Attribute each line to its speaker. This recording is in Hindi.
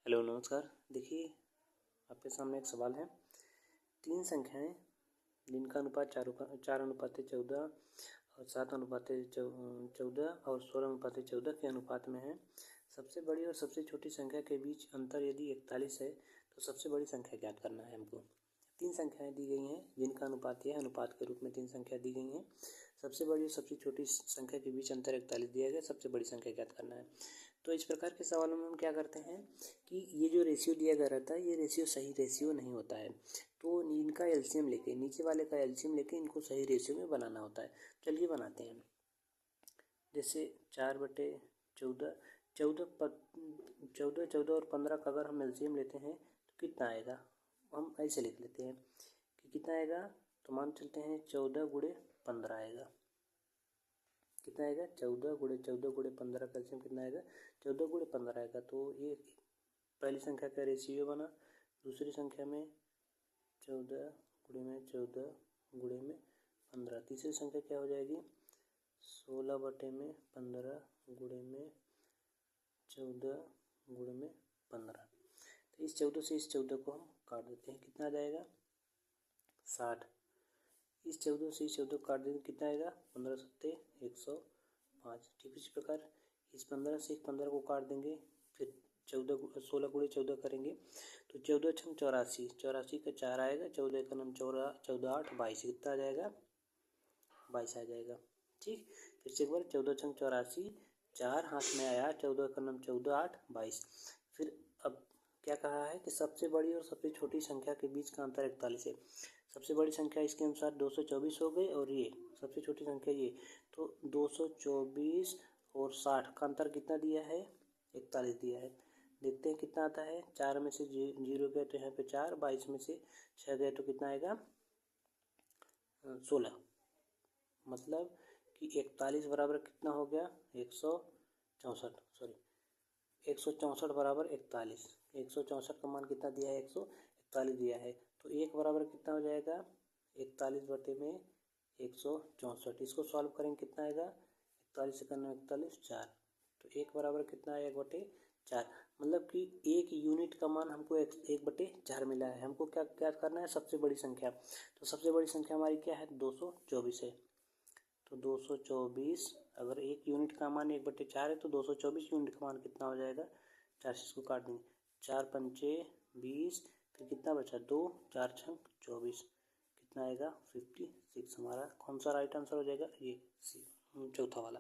Speaker 1: हेलो नमस्कार। देखिए, आपके सामने एक सवाल है। 3 संख्याएँ जिनका अनुपात 4:14 और 7:14 और 16:14 के अनुपात में है। सबसे बड़ी और सबसे छोटी संख्या के बीच अंतर यदि 41 है तो सबसे बड़ी संख्या ज्ञात करना है हमको। 3 संख्याएँ दी गई हैं जिनका अनुपात यह अनुपात के रूप में 3 संख्या दी गई हैं। सबसे बड़ी और सबसे छोटी संख्या के बीच अंतर 41 दिया गया, सबसे बड़ी संख्या ज्ञात करना है। तो इस प्रकार के सवालों में हम क्या करते हैं कि ये जो रेशियो दिया गया रहता है, ये रेशियो सही रेशियो नहीं होता है, तो इनका एलसीएम लेके, नीचे वाले का एलसीएम लेके इनको सही रेशियो में बनाना होता है। चलिए बनाते हैं। जैसे 4/14, 14 और 15 का अगर हम एलसीएम लेते हैं तो कितना आएगा। हम ऐसे लिख लेते हैं कि कितना आएगा, तो मान चलते हैं 14 × 15 आएगा। कितना आएगा, 14 × 15 का एलसीएम कितना आएगा, 14 × 15 आएगा। तो ये पहली संख्या का रेशियो बना। दूसरी संख्या में 14 × 14 × 15। तीसरी संख्या क्या हो जाएगी, 16/15 × 14 × 15। तो इस 14 से इस 14 को हम काट देते हैं, कितना आ जाएगा 60। इस 14 से इस 14 को काट देंगे, कितना आएगा 15 × 7 105। ठीक इसी प्रकार इस 15 से इस 15 को काट देंगे, फिर 16 × 14 करेंगे तो 14 × 84, 84 का 4 आएगा, 14 का 14, 14 8 22, कितना आ जाएगा 22 आ जाएगा। ठीक, फिर से एक बार 14 × 84, 4 हाथ में आया, 14 का 14 8 22। फिर अब क्या कहा है कि सबसे बड़ी और सबसे छोटी संख्या के बीच का अंतर 41 है। सबसे बड़ी संख्या इसके अनुसार 224 हो गई और ये सबसे छोटी संख्या ये, तो 224 और 60 का अंतर कितना दिया है, 41 दिया है। देखते हैं कितना आता है। 4 में से 0 गए तो यहाँ पे 4, 22 में से 6 गए तो कितना आएगा 16। मतलब कि 41 बराबर कितना हो गया 164, 164 बराबर 41। 164 का मान कितना दिया है, 141 दिया है। तो 1 बराबर कितना हो जाएगा 41/164। इसको सॉल्व करेंगे कितना आएगा, 41 से 41 4। तो 1 बराबर कितना है 1/4। मतलब कि 1 यूनिट का मान हमको 1/4 मिला है। हमको क्या ज्ञात करना है, सबसे बड़ी संख्या। तो सबसे बड़ी संख्या हमारी क्या है 224 है। तो 224, अगर 1 यूनिट का मान 1/4 है तो 224 यूनिट का मान कितना हो जाएगा, 4 से इसको काट देंगे, 4 पंचे 20, फिर कितना बचा 2, 4 छंग 24, कितना आएगा 56। हमारा कौन सा राइट आंसर हो जाएगा, ये सी, चौथा वाला।